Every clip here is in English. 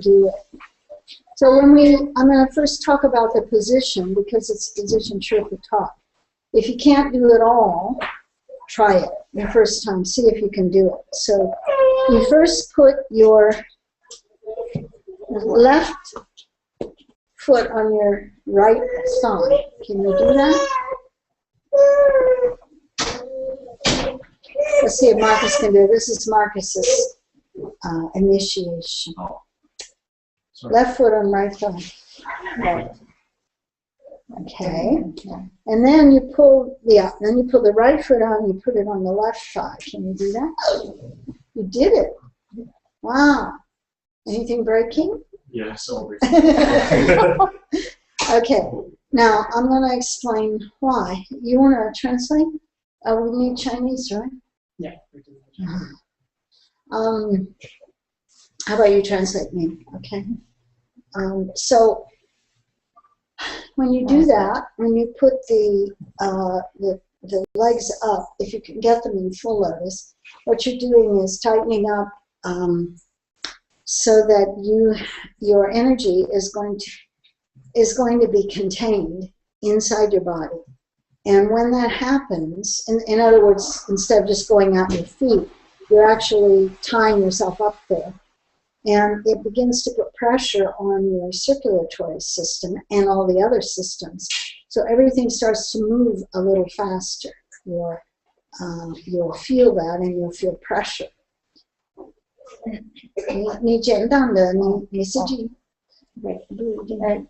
do it. So I'm going to first talk about the position because it's position trip of talk. If you can't do it all, try it the first time. See if you can do it. So you first put your left foot on your right thigh. Can you do that? Let's see if Marcus can do it. This is Marcus's initiation. Left foot on right thigh. Right. Okay. And then you pull the right foot on, you put it on the left thigh. Can you do that? You did it. Wow. Anything breaking? Yes, always. Okay. Now I'm going to explain why. You want to translate? We need Chinese, right? Yeah. How about you translate me? Okay. So when you do that, when you put the legs up, if you can get them in full lotus, what you're doing is tightening up so that your energy is going to be contained inside your body. And when that happens, in other words, instead of just going out your feet, you're actually tying yourself up there. And it begins to put pressure on your circulatory system and all the other systems. So everything starts to move a little faster. You'll feel that and you'll feel pressure. 你简单的你自己 对，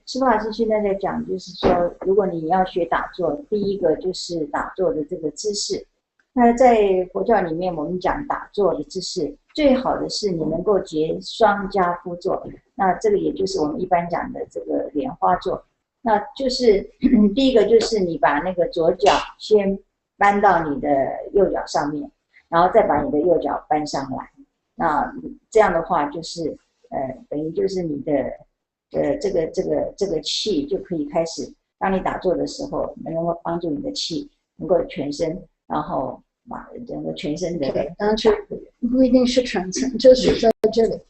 师父老师现在在讲，就是说，如果你要学打坐，第一个就是打坐的这个姿势。那在佛教里面，我们讲打坐的姿势，最好的是你能够结双跏趺坐。那这个也就是我们一般讲的这个莲花坐。那就是第一个就是你把那个左脚先搬到你的右脚上面，然后再把你的右脚搬上来。那这样的话，就是等于就是你的这个气就可以开始，当你打坐的时候，能够帮助你的气能够全身，然后把整个全身的，当然不一定是全身，就是在这里，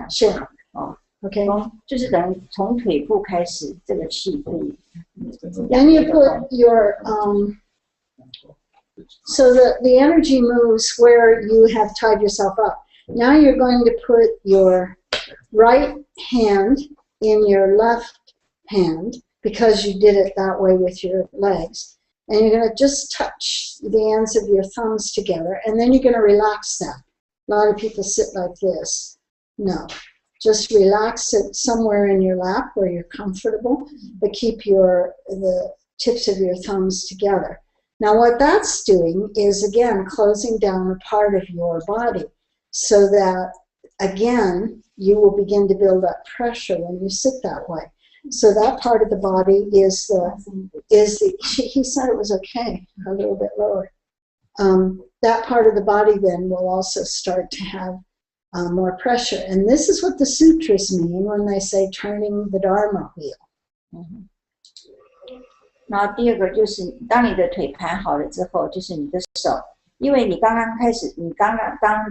是哦 ，OK， 就是等于从腿部开始，这个气可以。Then you put your so the energy moves where you have tied yourself up. Now you're going to put your right hand in your left hand because you did it that way with your legs. And you're going to just touch the ends of your thumbs together, and then you're going to relax that. A lot of people sit like this. No. Just relax it somewhere in your lap where you're comfortable, but keep the tips of your thumbs together. Now what that's doing is, again, closing down a part of your body so that, again, you will begin to build up pressure when you sit that way. So that part of the body is he said it was okay, a little bit lower. That part of the body then will also start to have more pressure. And this is what the sutras mean when they say turning the Dharma wheel. 然后第二个就是，当你的腿盘好了之后，就是你的手，因为你刚刚开始，你刚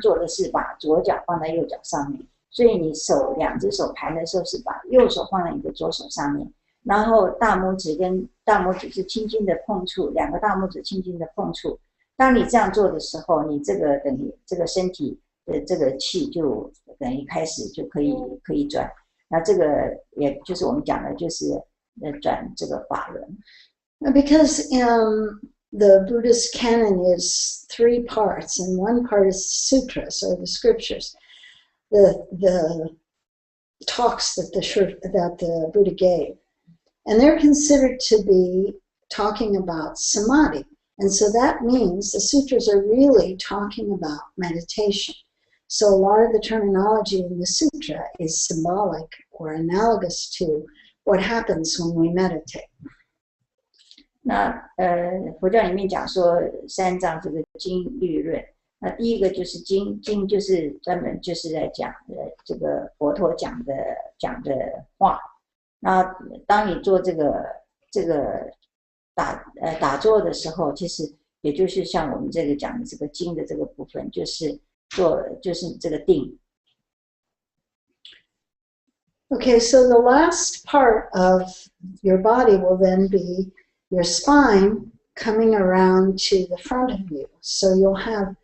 做的是把左脚放在右脚上面，所以你两只手盘的时候是把右手放在你的左手上面，然后大拇指跟大拇指是轻轻的碰触，两个大拇指轻轻的碰触。当你这样做的时候，你这个等于这个身体的这个气就等于开始就可以转。那这个也就是我们讲的，就是转这个法轮。Because the Buddhist canon is 3 parts, and one part is sutras, or the scriptures, the talks that the Buddha gave. And they're considered to be talking about samadhi. And so that means the sutras are really talking about meditation. So a lot of the terminology in the sutra is symbolic or analogous to what happens when we meditate. 那佛教里面讲说3藏这个经律论，那第一个就是经就是专门就是在讲这个佛陀讲的话。那当你做这个打坐的时候，其实也就是像我们这个讲的这个经的这个部分，就是这个定。Okay, so the last part of your body will then be your spine coming around to the front of you. So you'll have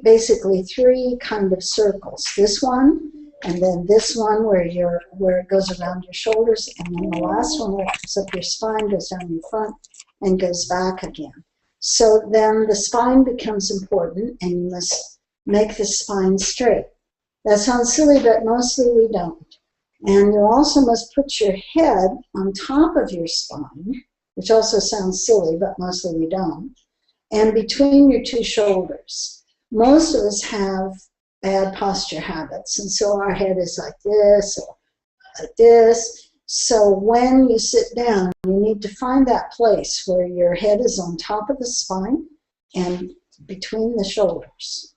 basically three kind of circles. This one, and then this one where it goes around your shoulders, and then the last one where it comes up your spine, goes down your front, and goes back again. So then the spine becomes important, and you must make the spine straight. That sounds silly, but mostly we don't. And you also must put your head on top of your spine, which also sounds silly, but mostly we don't, and between your two shoulders. Most of us have bad posture habits, and so our head is like this or like this. So when you sit down, you need to find that place where your head is on top of the spine and between the shoulders.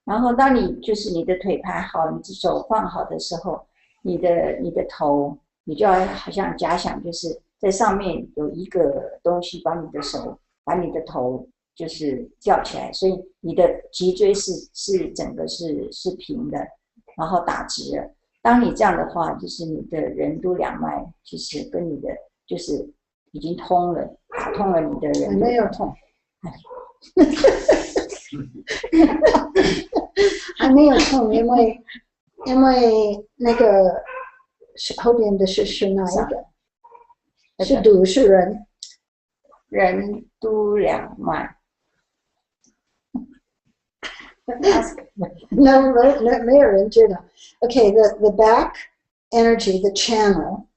然后当你就是你的腿排好，你的手放好的时候，你的头，你就要好像假想就是在上面有一个东西把你的手，把你的头就是吊起来，所以你的脊椎是整个是平的，然后打直了。当你这样的话，就是你的任督两脉其实跟你的就是已经通了，打通了你的任督。没有痛。还没有痛，因为那个后边的是哪一个？是肚是人？任督两脉。No, 没有人知道。Okay, the back energy, the channel,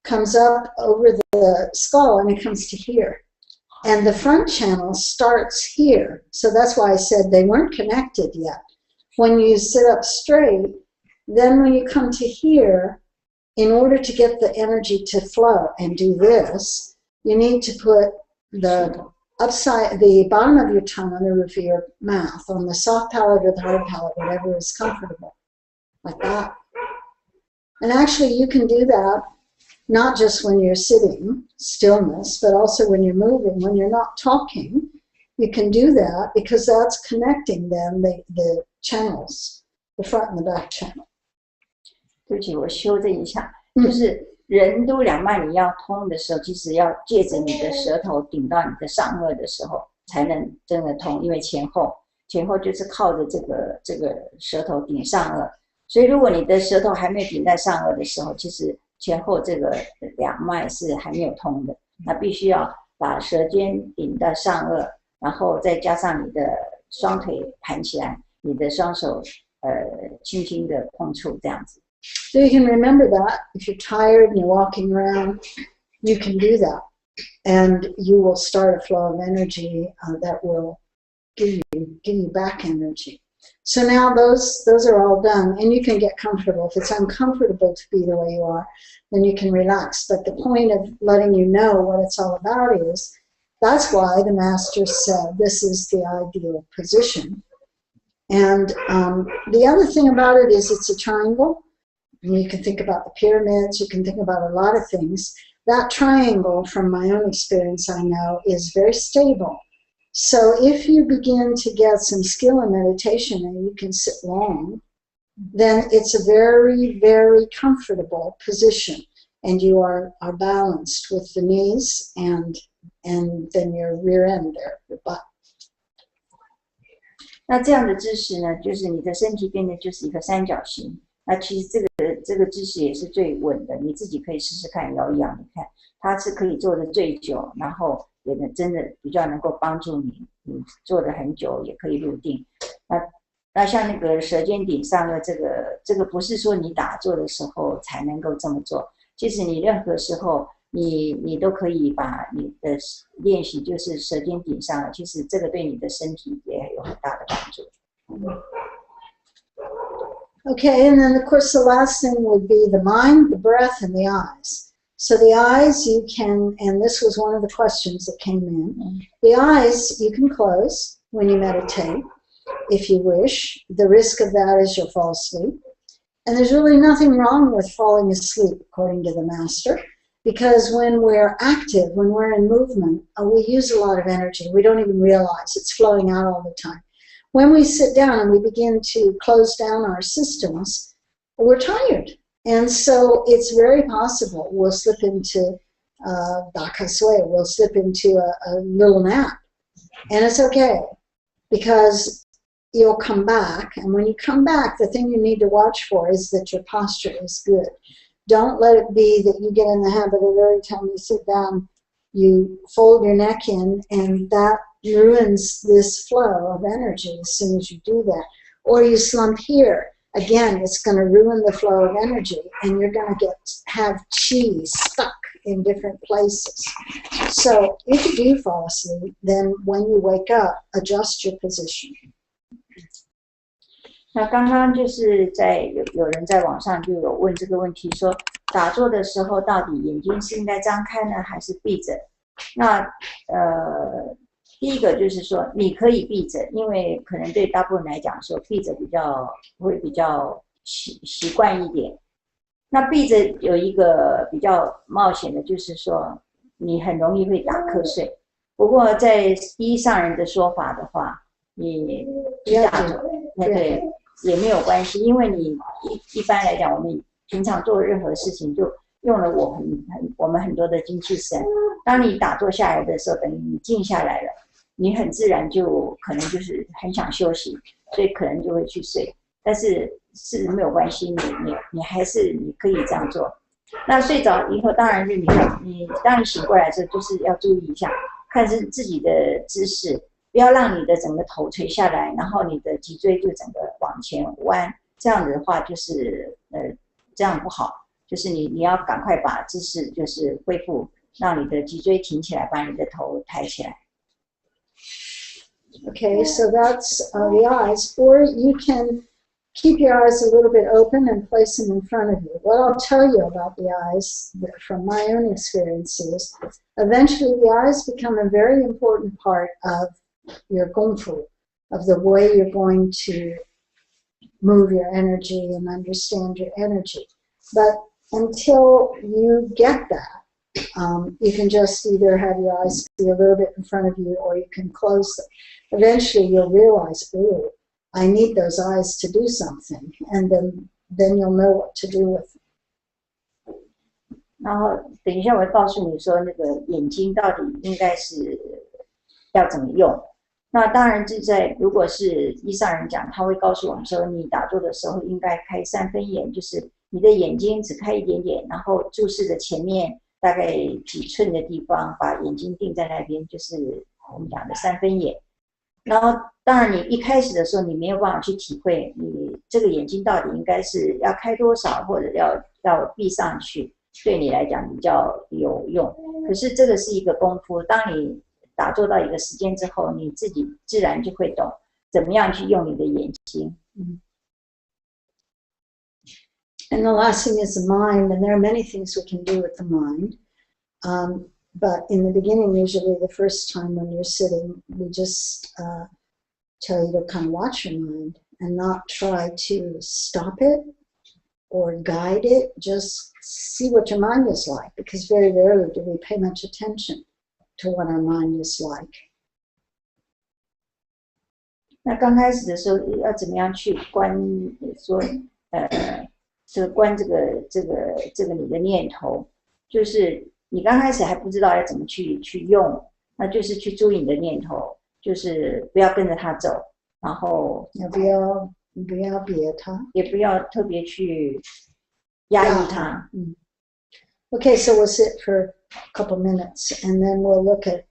comes up over the skull and it comes to here. And the front channel starts here. So that's why I said they weren't connected yet. When you sit up straight, then when you come to here, in order to get the energy to flow and do this, you need to put the bottom of your tongue on the roof of your mouth, on the soft palate or the hard palate, whatever is comfortable, like that. And actually you can do that not just when you're sitting, stillness, but also when you're moving, when you're not talking, you can do that because that's connecting then the channels, the front and the back channel. 对不起，我修正一下，就是任督两脉你要通的时候，其实要借着你的舌头顶到你的上颚的时候，才能真的通，因为前后就是靠着这个舌头顶上颚，所以如果你的舌头还没有顶在上颚的时候，其实前后这个两脉是还没有通的，那必须要把舌尖顶到上颚，然后再加上你的双腿盘起来，你的双手轻轻的碰触这样子。So you can remember that. If you're tired and you're walking around, you can do that. And you will start a flow of energy that will give you back energy. So now those are all done, and you can get comfortable. If it's uncomfortable to be the way you are, then you can relax. But the point of letting you know what it's all about is, that's why the master said this is the ideal position. And the other thing about it is it's a triangle. And you can think about the pyramids, you can think about a lot of things. That triangle, from my own experience, I know, is very stable. So if you begin to get some skill in meditation and you can sit long, then it's a very, very comfortable position. And you are balanced with the knees and then your rear end there, your butt. 那这样的姿势呢，就是你的身体变得就是一个三角形。那其实这个姿势也是最稳的，你自己可以试试看摇一摇，你看它是可以做的最久，然后也能真的比较能够帮助你做的很久，也可以入定。那像那个舌尖顶上的这个不是说你打坐的时候才能够这么做，其实你任何时候你都可以把你的练习就是舌尖顶上，其实这个对你的身体也有很大的帮助。Okay, and then of course the last thing would be the mind, the breath, and the eyes. So the eyes you can, and this was one of the questions that came in, the eyes you can close when you meditate, if you wish. The risk of that is you'll fall asleep. And there's really nothing wrong with falling asleep, according to the master, because when we're active, when we're in movement, we use a lot of energy. We don't even realize it's flowing out all the time. When we sit down and we begin to close down our systems, we're tired. And so it's very possible we'll slip into dakasui, we'll slip into a little nap. And it's okay, because you'll come back. And when you come back, the thing you need to watch for is that your posture is good. Don't let it be that you get in the habit of every time you sit down, you fold your neck in, and that ruins this flow of energy as soon as you do that. Or you slump here. Again, it's going to ruin the flow of energy, and you're going to have chi stuck in different places. So if you do fall asleep, then when you wake up, adjust your position. 那刚刚就是有人在网上就有问这个问题，说打坐的时候到底眼睛是应该张开呢，还是闭着？那第一个就是说你可以闭着，因为可能对大部分人来讲说闭着会比较习惯一点。那闭着有一个比较冒险的，就是说你很容易会打瞌睡。不过在依上人的说法的话，你打坐，对，也没有关系，因为你一般来讲，我们平常做任何事情就用了我们很多的精气神。当你打坐下来的时候，等于你静下来了，你很自然就可能就是很想休息，所以可能就会去睡。但是没有关系，你还是你可以这样做。那睡着以后，当然是当你醒过来之后，就是要注意一下，看是自己的姿势，不要让你的整个头垂下来，然后你的脊椎就整个往前弯，这样子的话就是这样不好，就是你要赶快把姿势就是恢复，让你的脊椎挺起来，把你的头抬起来。Okay, so that's the eyes, or you can keep your eyes a little bit open and place them in front of you. What I'll tell you about the eyes from my own experiences, eventually the eyes become a very important part of your gongfu, of the way you're going to move your energy and understand your energy. But until you get that, you can just either have your eyes be a little bit in front of you, or you can close them. Eventually you'll realize, oh, I need those eyes to do something, and then you'll know what to do with them. 然后等一下我会告诉你说那个眼睛到底应该是要怎么用。那当然如果是依上人讲，他会告诉我们说，你打坐的时候应该开3分眼，就是你的眼睛只开一点点，然后注视着前面大概几寸的地方，把眼睛定在那边，就是我们讲的3分眼。然后当然你一开始的时候你没有办法去体会你这个眼睛到底应该是要开多少，或者要闭上去，对你来讲比较有用。可是这个是一个功夫，当你打坐到一个时间之后，你自己自然就会懂怎么样去用你的眼睛。And the last thing is the mind, and there are many things we can do with the mind. But in the beginning, usually the first time when you're sitting, we just tell you to kind of watch your mind and not try to stop it or guide it. Just see what your mind is like, because very rarely do we pay much attention to what our mind is like. 那刚开始的时候要怎么样去观这个你的念头，就是你刚开始还不知道要怎么去用，那就是去注意你的念头，就是不要跟着它走，然后不要憋它，也不要特别去压抑它。Okay, so we'll sit for a couple minutes, and then we'll look at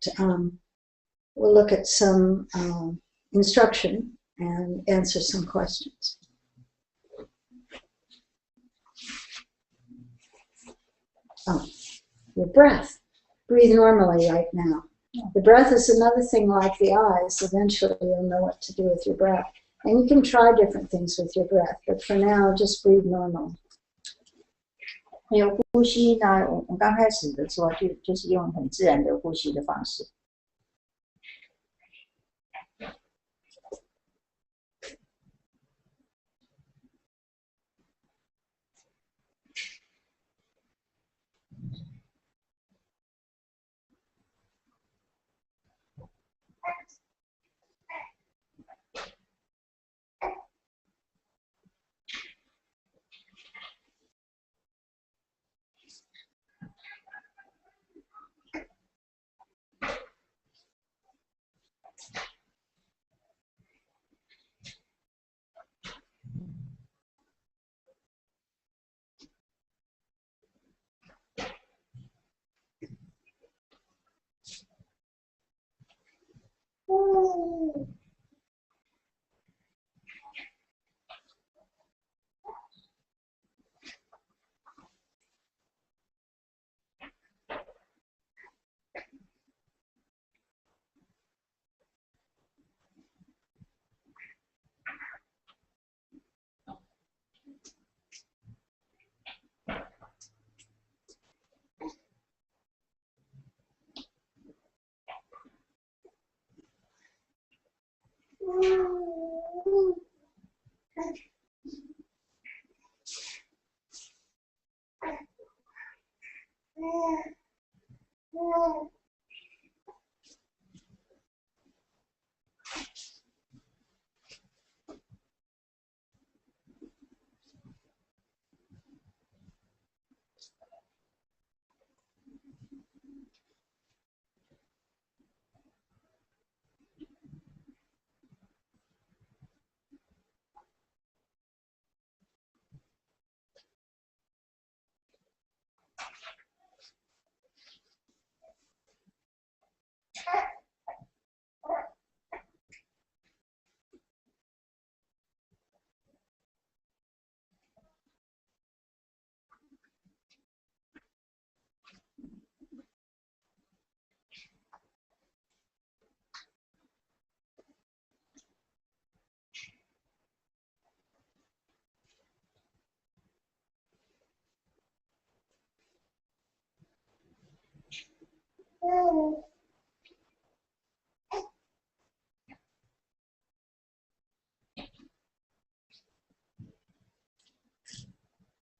some instruction and answer some questions. Your breath. Breathe normally right now. The breath is another thing like the eyes. Eventually you'll know what to do with your breath. And you can try different things with your breath, but for now, just breathe normally. 还有呼吸呢，我们刚开始的时候就是用很自然的呼吸的方式。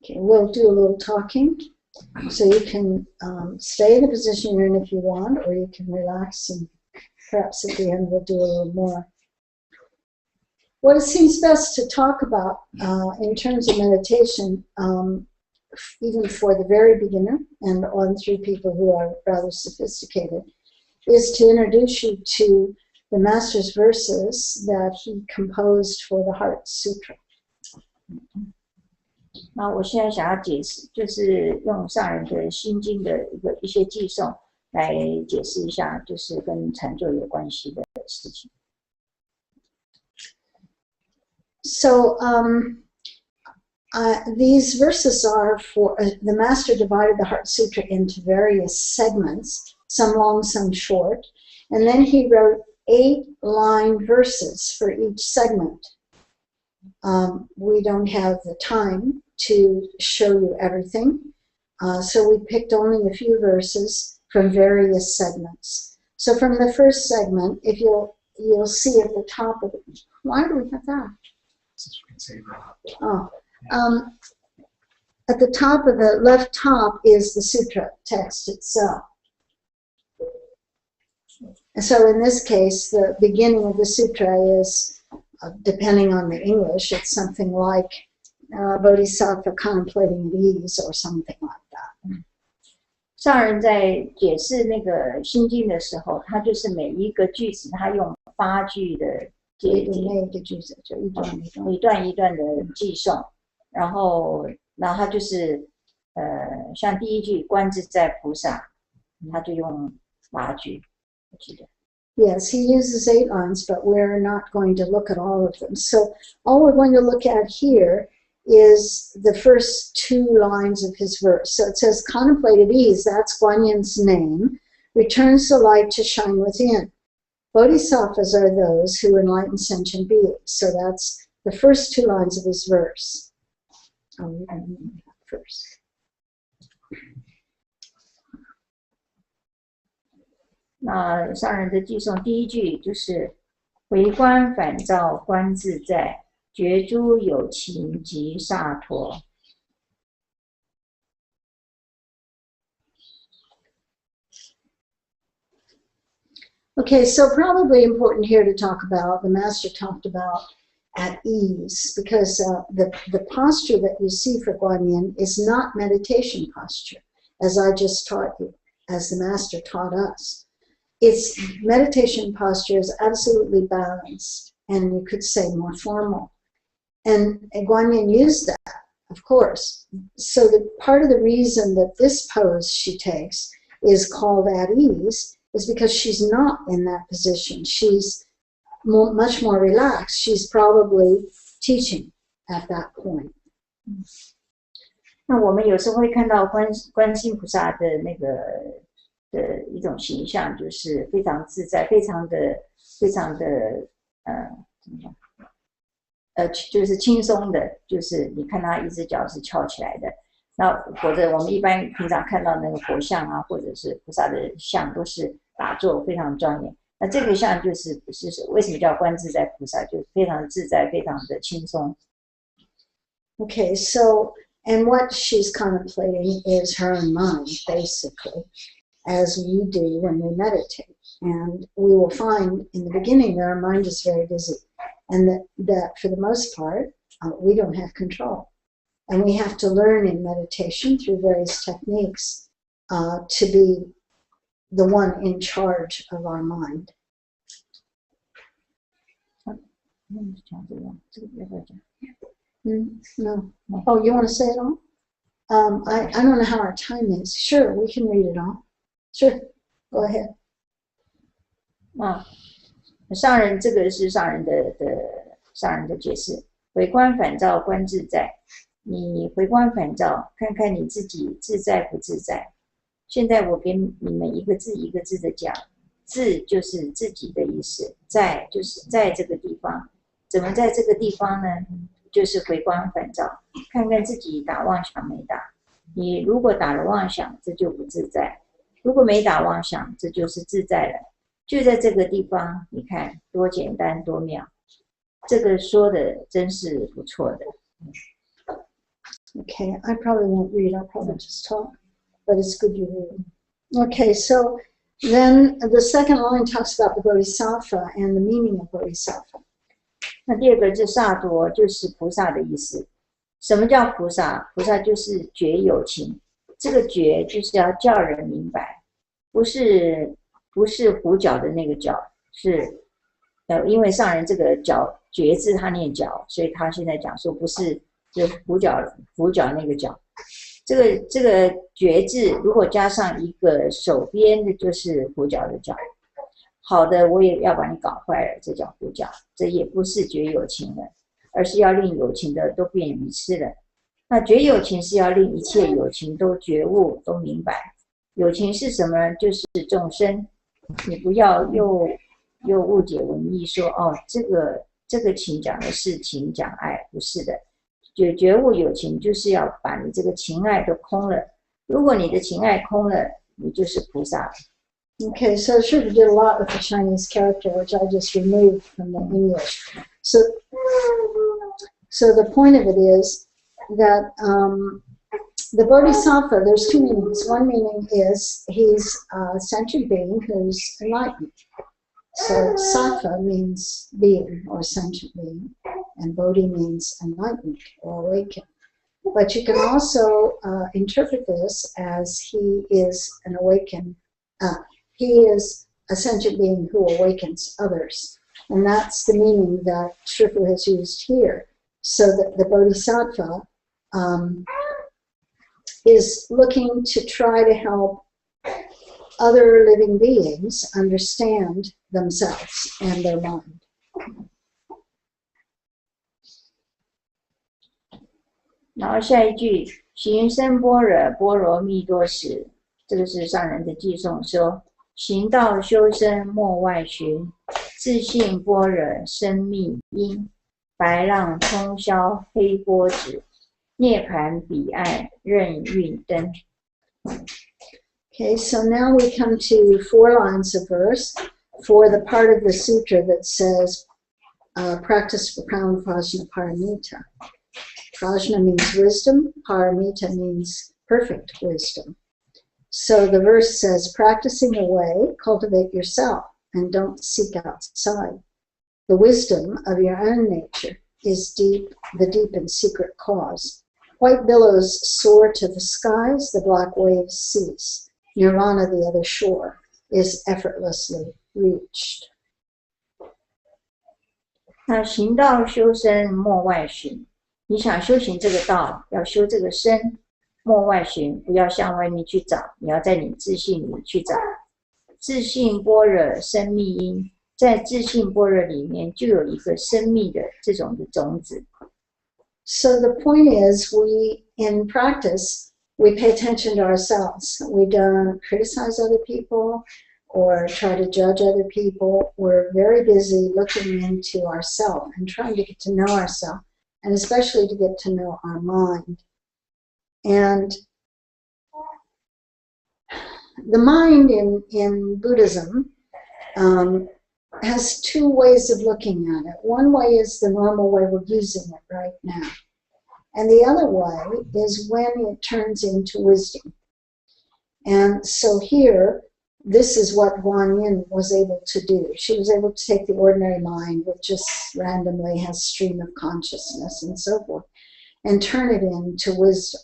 Okay, we'll do a little talking. So you can stay in the position you're in if you want, or you can relax, and perhaps at the end we'll do a little more. What it seems best to talk about in terms of meditation, even for the very beginner and on through people who are rather sophisticated, is to introduce you to the Master's verses that he composed for the Heart Sutra. 那我现在想要解释，就是用上人的心经的一些偈颂来解释一下，就是跟禅坐有关系的事情。So these verses are for the Master divided the Heart Sutra into various segments, some long, some short, and then he wrote 8-line verses for each segment. We don't have the time to show you everything, so we picked only a few verses from various segments. So from the first segment, if you'll see at the top of it, why do we have that? Oh, at the top of the left top is the sutra text itself. So in this case, the beginning of the sutra is, depending on the English, it's something like Bodhisattva contemplating at ease or something like that. 上人在解释那个心经的时候，他就是每一个句子，他用8句的解解，那个句子就一段一段一段的偈颂，然后他就是像第一句观自在菩萨，他就用8句，我记得。Yes, he uses 8 lines, but we're not going to look at all of them. So all we're going to look at here is the first 2 lines of his verse. So it says, contemplate at ease, that's Guanyin's name, returns the light to shine within. Bodhisattvas are those who enlighten sentient beings. So that's the first 2 lines of his verse. First. 那上人的偈颂第一句就是回观返照观自在，觉诸有情及萨陀。Okay, so probably important here to talk about, the Master talked about at ease, because the posture that you see for Guanyin is not meditation posture, as I just taught you, as the Master taught us. Its meditation posture is absolutely balanced, and you could say more formal. And Guanyin used that, of course. So the part of the reason that this pose she takes is called at ease is because she's not in that position. She's much more relaxed. She's probably teaching at that point. 那我们有时候会看到观世音菩萨的那个的一种形象，就是非常自在，非常的怎么讲？就是轻松的，就是你看他一只脚是翘起来的。那或者我们一般平常看到那个佛像啊，或者是菩萨的像，都是打坐非常庄严。那这个像就是为什么叫观自在菩萨，就非常自在，非常的轻松。Okay, so And what she's contemplating is her own mind, basically, as we do when we meditate. And we will find in the beginning that our mind is very busy, and that for the most part, we don't have control. And we have to learn in meditation through various techniques to be the one in charge of our mind. No. Oh, you want to say it all? I don't know how our time is. Sure, we can read it all. Sure, go ahead. 上人这个是上人的解释。回观反照，观自在。你回观反照，看看你自己自在不自在。现在我给你们一个字一个字的讲，自就是自己的意思，在就是在这个地方。怎么在这个地方呢？就是回观反照，看看自己打妄想没打。你如果打了妄想，这就不自在；如果没打妄想，这就是自在了。就在这个地方，你看多简单多妙。这个说的真是不错的。Okay, I probably won't read. I'll probably just talk, but it's good you read. Okay, so then the second line talks about the bodhisattva and the meaning of bodhisattva. 那第二个是萨埵，就是菩萨的意思。什么叫菩萨？菩萨就是觉有情。这个觉就是要叫人明白，不是胡搅的那个搅，是因为上人这个搅觉字他念搅，所以他现在讲说不是就胡搅那个搅。这个觉字如果加上一个手边的，就是胡搅的搅。好的，我也要把你搞坏了，这叫胡搅。这也不是觉有情了，而是要令有情的都变愚痴了。那觉有情是要令一切有情都觉悟，都明白。有情是什么？就是众生。你不要又误解文意说哦，这个情讲的是情讲爱，不是的。觉悟有情就是要把你这个情爱都空了。如果你的情爱空了，你就是菩萨。Okay, so Sutra did a lot with the Chinese character, which I just removed from the English. So the point of it is that the Bodhisattva, there's two meanings. One meaning is he's a sentient being who's enlightened. So Sattva means being or sentient being, and Bodhi means enlightened or awakened. But you can also interpret this as he is an awakened, he is a sentient being who awakens others. And that's the meaning that Shrifu has used here. So that the Bodhisattva is looking to try to help other living beings understand themselves and their mind. 然后下一句，行深般若波罗蜜多时，这个是上人的偈颂说：行道修身莫外寻，自性般若生密因，白浪通霄黑波指，涅槃彼岸任运灯。Okay, so now we come to 4 lines of verse for the part of the sutra that says practice profound prajna paramita. Prajna means wisdom, paramita means perfect wisdom. So the verse says, practicing the way, cultivate yourself and don't seek outside. The wisdom of your own nature is the deep and secret cause. White billows soar to the skies, the black waves cease. Nirvana, the other shore, is effortlessly reached. 那行道修身莫外寻，你想修行这个道，要修这个身，莫外寻，不要向外面去找，你要在你自信里去找。自信般若生密因，在自信般若里面就有一个生密的这种的种子。So the point is, in practice, we pay attention to ourselves. We don't criticize other people or try to judge other people. We're very busy looking into ourselves and trying to get to know ourselves, and especially to get to know our mind. And the mind in Buddhism has 2 ways of looking at it. One way is the normal way we're using it right now. And the other way is when it turns into wisdom. And so here, this is what Guan Yin was able to do. She was able to take the ordinary mind, which just randomly has stream of consciousness and so forth, and turn it into wisdom.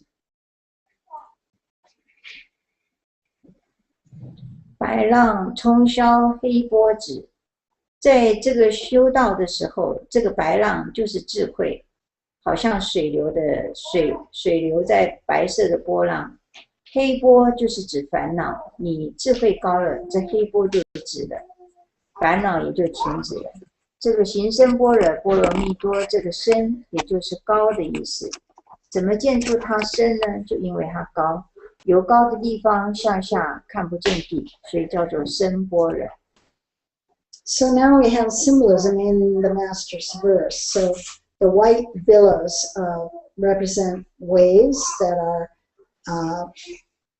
白浪冲霄黑波止，在这个修道的时候，这个白浪就是智慧，好像水流在白色的波浪，黑波就是指烦恼，你智慧高了，这黑波就止了，烦恼也就停止了。这个行深般若波罗蜜多，这个深也就是高的意思。怎么见出它深呢？就因为它高，由高的地方向下看不见底，所以叫做深般若。So now we have symbolism in the Master's verse. So the white billows represent waves that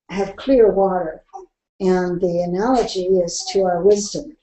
have clear water, and the analogy is to our wisdom.